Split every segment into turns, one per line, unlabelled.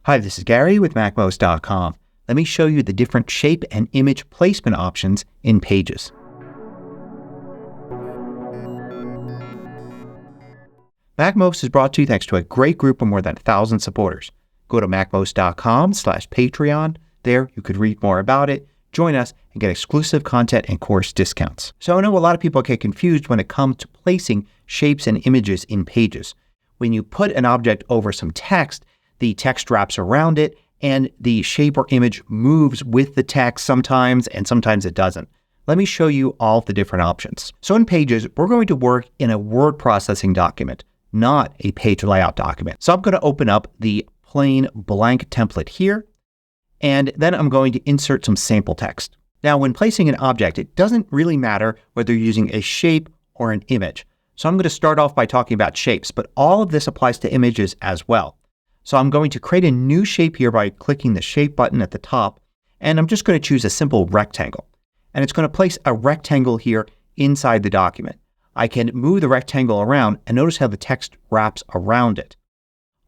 Hi, this is Gary with MACMOST.com. Let me show you the different shape and image placement options in Pages. MACMOST is brought to you thanks to a great group of more than 1,000 supporters. Go to MACMOST.com/Patreon. There you could read more about it, join us, and get exclusive content and course discounts. So I know a lot of people get confused when it comes to placing shapes and images in Pages. When you put an object over some text, the text wraps around it and the shape or image moves with the text sometimes, and sometimes it doesn't. Let me show you all of the different options. So in Pages, we're going to work in a word processing document, not a page layout document. So I'm going to open up the plain blank template here, and then I'm going to insert some sample text. Now when placing an object, it doesn't really matter whether you're using a shape or an image. So I'm going to start off by talking about shapes, but all of this applies to images as well. So I'm going to create a new shape here by clicking the shape button at the top, and I'm just going to choose a simple rectangle. And it's going to place a rectangle here inside the document. I can move the rectangle around and notice how the text wraps around it.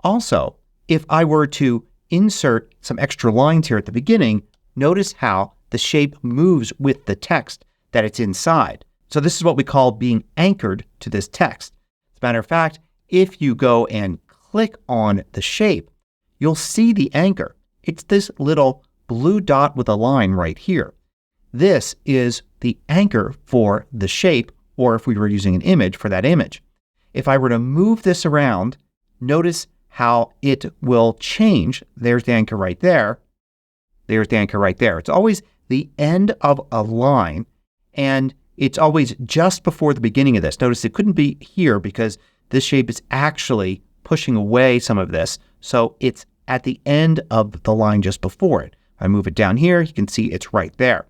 Also, if I were to insert some extra lines here at the beginning, notice how the shape moves with the text that it's inside. So this is what we call being anchored to this text. As a matter of fact, if you go and click on the shape, you'll see the anchor. It's this little blue dot with a line right here. This is the anchor for the shape, or if we were using an image, for that image. If I were to move this around, notice how it will change. There's the anchor right there. There's the anchor right there. It's always the end of a line, and it's always just before the beginning of this. Notice it couldn't be here because this shape is actually pushing away some of this. So it's at the end of the line just before it. If I move it down here, you can see it's right there.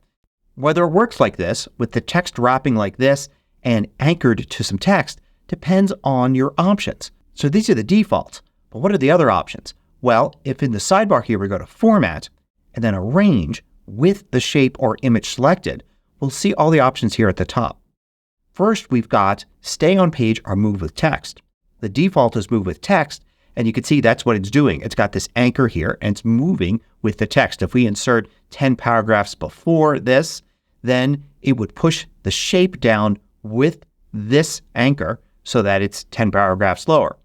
Whether it works like this, with the text wrapping like this and anchored to some text, depends on your options. So these are the defaults. But what are the other options? Well, if in the sidebar here we go to Format and then Arrange with the shape or image selected, we'll see all the options here at the top. First, we've got Stay on Page or Move with Text. The default is Move with Text, and you can see that's what it's doing. It's got this anchor here and it's moving with the text. If we insert 10 paragraphs before this, then it would push the shape down with this anchor so that it's 10 paragraphs lower.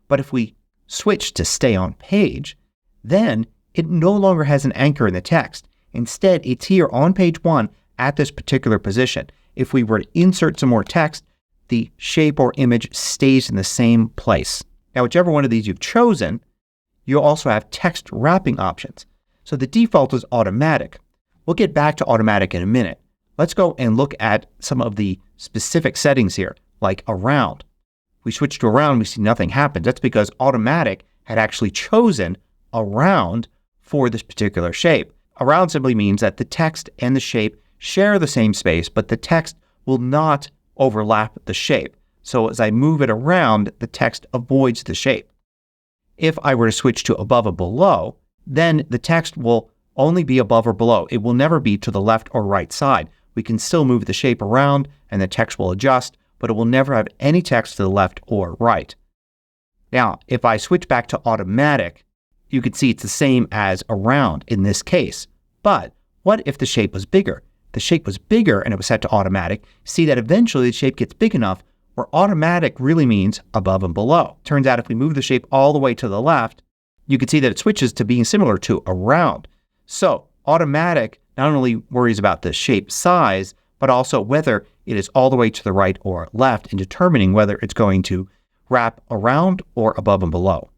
But if we switch to Stay on Page, then it no longer has an anchor in the text. Instead, it's here on page 1 at this particular position. If we were to insert some more text, the shape or image stays in the same place. Now, whichever one of these you've chosen, you'll also have text wrapping options. So the default is automatic. We'll get back to automatic in a minute. Let's go and look at some of the specific settings here, like around. If we switch to around, we see nothing happens. That's because automatic had actually chosen around for this particular shape. Around simply means that the text and the shape share the same space, but the text will not overlap the shape. So as I move it around, the text avoids the shape. If I were to switch to above or below, then the text will only be above or below. It will never be to the left or right side. We can still move the shape around and the text will adjust, but it will never have any text to the left or right. Now, if I switch back to automatic, you can see it's the same as around in this case. But what if the shape was bigger? The shape was bigger and it was set to automatic. See that eventually the shape gets big enough where automatic really means above and below. Turns out if we move the shape all the way to the left, you can see that it switches to being similar to around. So automatic not only worries about the shape size, but also whether it is all the way to the right or left in determining whether it's going to wrap around or above and below.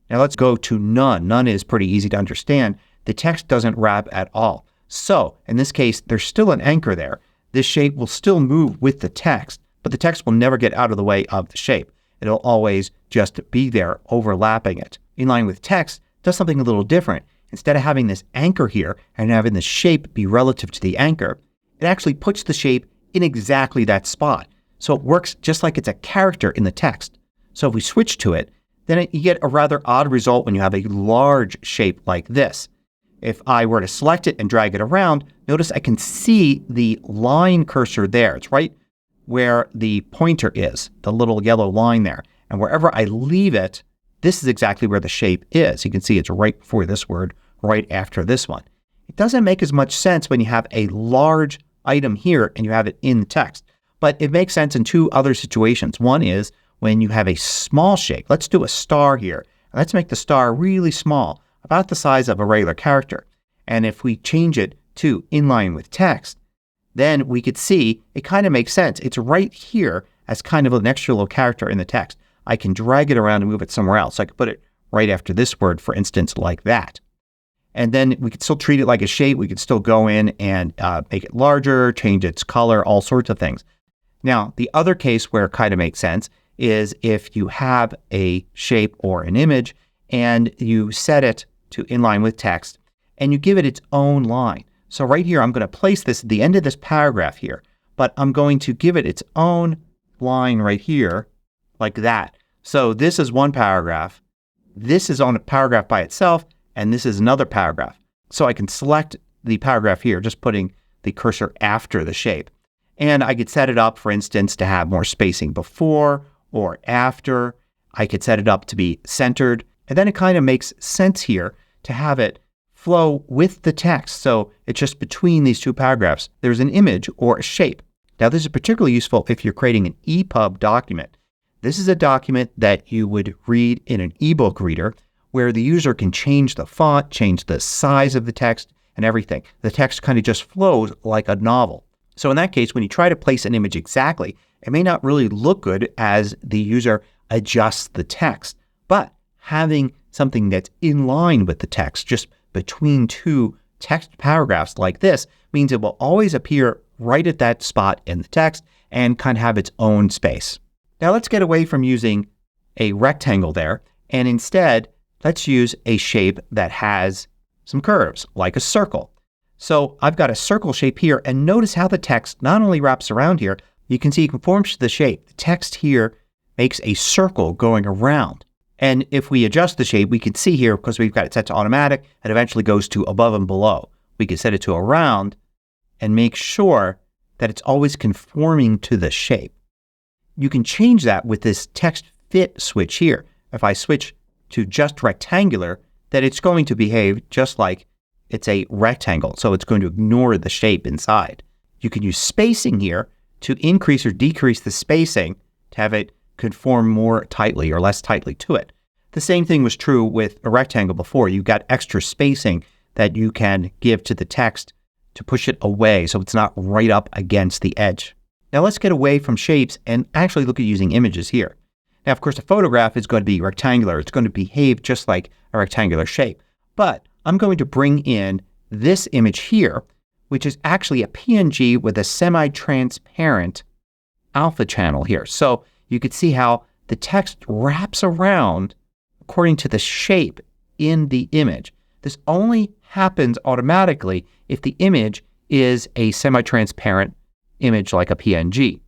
Now let's go to none. None is pretty easy to understand. The text doesn't wrap at all. So in this case, there's still an anchor there. This shape will still move with the text, but the text will never get out of the way of the shape. It'll always just be there overlapping it. Inline with Text does something a little different. Instead of having this anchor here and having the shape be relative to the anchor, it actually puts the shape in exactly that spot. So it works just like it's a character in the text. So if we switch to it, then you get a rather odd result when you have a large shape like this. If I were to select it and drag it around, notice I can see the line cursor there. It's right where the pointer is, the little yellow line there. And wherever I leave it, this is exactly where the shape is. You can see it's right before this word, right after this one. It doesn't make as much sense when you have a large item here and you have it in the text, but it makes sense in two other situations. One is when you have a small shape. Let's do a star here. Let's make the star really small, about the size of a regular character. And if we change it to inline with text, then we could see it kind of makes sense. It's right here as kind of an extra little character in the text. I can drag it around and move it somewhere else. I could put it right after this word, for instance, like that. And then we could still treat it like a shape. We could still go in and make it larger, change its color, all sorts of things. Now, the other case where it kind of makes sense is if you have a shape or an image and you set it to inline with text and you give it its own line. So right here, I'm going to place this at the end of this paragraph here, but I'm going to give it its own line right here like that. So this is one paragraph. This is on a paragraph by itself, and this is another paragraph. So I can select the paragraph here, just putting the cursor after the shape. And I could set it up, for instance, to have more spacing before or after. I could set it up to be centered. And then it kind of makes sense here to have it flow with the text. So it's just between these two paragraphs. There's an image or a shape. Now this is particularly useful if you're creating an EPUB document. This is a document that you would read in an ebook reader where the user can change the font, change the size of the text, and everything. The text kind of just flows like a novel. So in that case, when you try to place an image exactly, it may not really look good as the user adjusts the text. But having something that's in line with the text, just between two text paragraphs like this, means it will always appear right at that spot in the text and kind of have its own space. Now let's get away from using a rectangle there, and instead let's use a shape that has some curves, like a circle. So I've got a circle shape here, and notice how the text not only wraps around here, you can see it conforms to the shape. The text here makes a circle going around. And if we adjust the shape, we can see here, because we've got it set to automatic, it eventually goes to above and below. We can set it to around and make sure that it's always conforming to the shape. You can change that with this text fit switch here. If I switch to just rectangular, then it's going to behave just like it's a rectangle. So it's going to ignore the shape inside. You can use spacing here to increase or decrease the spacing to have it conform more tightly or less tightly to it. The same thing was true with a rectangle before. You got extra spacing that you can give to the text to push it away so it's not right up against the edge. Now let's get away from shapes and actually look at using images here. Now, of course, a photograph is going to be rectangular. It's going to behave just like a rectangular shape. But I'm going to bring in this image here, which is actually a PNG with a semi-transparent alpha channel here. So you could see how the text wraps around according to the shape in the image. This only happens automatically if the image is a semi-transparent image like a PNG.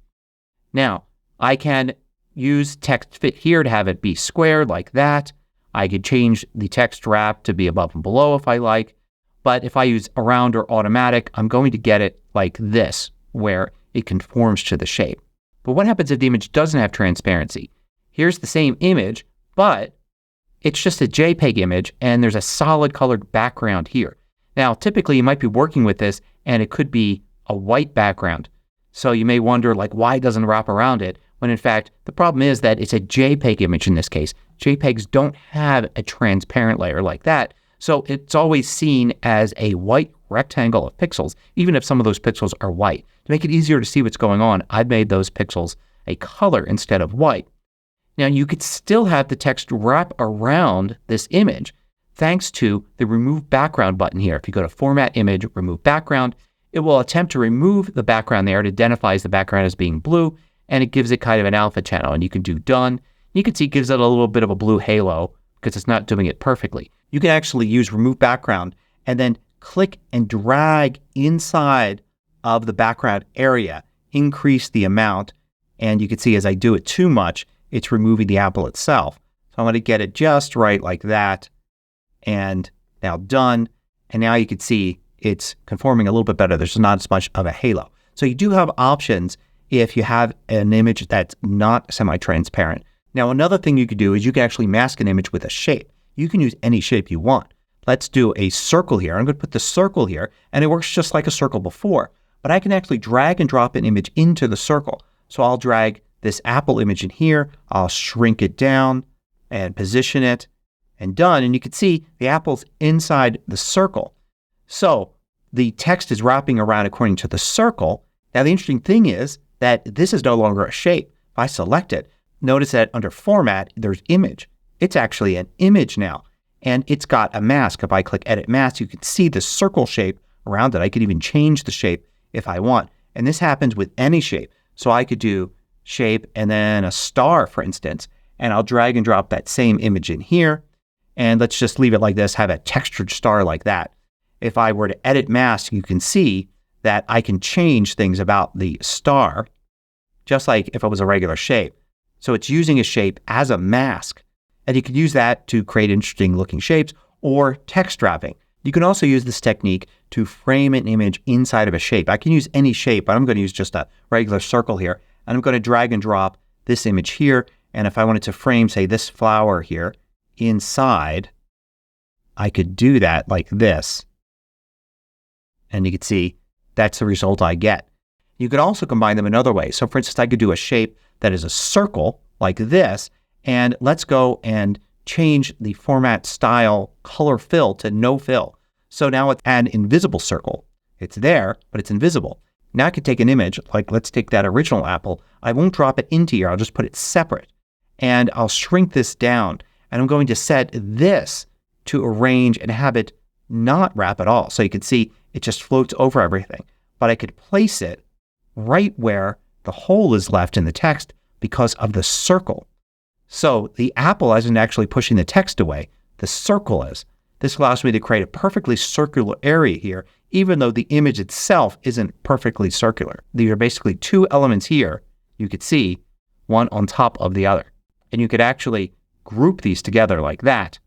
Now, I can use text fit here to have it be squared like that. I could change the text wrap to be above and below if I like. But if I use around or automatic, I'm going to get it like this, where it conforms to the shape. But what happens if the image doesn't have transparency? Here's the same image, but it's just a JPEG image and there's a solid colored background here. Now, typically you might be working with this and it could be a white background. So you may wonder, like, why it doesn't wrap around it, when in fact the problem is that it's a JPEG image in this case. JPEGs don't have a transparent layer like that, so it's always seen as a white rectangle of pixels, even if some of those pixels are white. To make it easier to see what's going on, I've made those pixels a color instead of white. Now you could still have the text wrap around this image thanks to the Remove Background button here. If you go to Format, Image, Remove Background, it will attempt to remove the background there. It identifies the background as being blue, and it gives it kind of an alpha channel. And you can do Done. You can see it gives it a little bit of a blue halo because it's not doing it perfectly. You can actually use Remove Background and then click and drag inside of the background area, increase the amount, and you can see as I do it too much, it's removing the apple itself. So I'm going to get it just right like that, and now Done. And now you can see it's conforming a little bit better. There's not as much of a halo. So you do have options if you have an image that's not semi-transparent Now another thing you could do is you can actually mask an image with a shape. You can use any shape you want. Let's do a circle here. I'm going to put the circle here and it works just like a circle before. But I can actually drag and drop an image into the circle. So I'll drag this apple image in here. I'll shrink it down and position it and done. And you can see the apple's inside the circle. So the text is wrapping around according to the circle. Now the interesting thing is that this is no longer a shape. If I select it, notice that under Format there's Image. It's actually an image now. And it's got a mask. If I click Edit Mask, you can see the circle shape around it. I could even change the shape if I want. And this happens with any shape. So I could do shape and then a star, for instance. And I'll drag and drop that same image in here. And let's just leave it like this, have a textured star like that. If I were to edit mask, you can see that I can change things about the star just like if it was a regular shape. So it's using a shape as a mask. And you can use that to create interesting looking shapes or text wrapping. You can also use this technique to frame an image inside of a shape. I can use any shape, but I'm going to use just a regular circle here. And I'm going to drag and drop this image here. And if I wanted to frame, say, this flower here inside, I could do that like this. And you can see that's the result I get. You could also combine them another way. So for instance, I could do a shape that is a circle like this. And let's go and change the format style color fill to no fill. So now it's an invisible circle. It's there, but it's invisible. Now I could take an image, like let's take that original apple. I won't drop it into here. I'll just put it separate. And I'll shrink this down. And I'm going to set this to arrange and have it not wrap at all. So you can see it just floats over everything. But I could place it right where the hole is left in the text because of the circle. So the apple isn't actually pushing the text away. The circle is. This allows me to create a perfectly circular area here, even though the image itself isn't perfectly circular. These are basically two elements here. You could see one on top of the other. And you could actually group these together like that.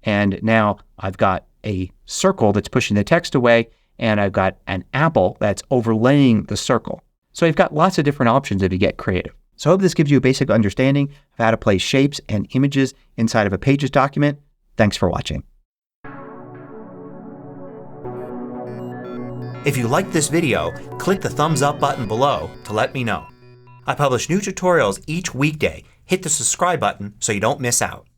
And now I've got a circle that's pushing the text away, and I've got an apple that's overlaying the circle. So you've got lots of different options if you get creative. So I hope this gives you a basic understanding of how to place shapes and images inside of a Pages document. Thanks for watching. If you liked this video, click the thumbs up button below to let me know. I publish new tutorials each weekday. Hit the subscribe button so you don't miss out.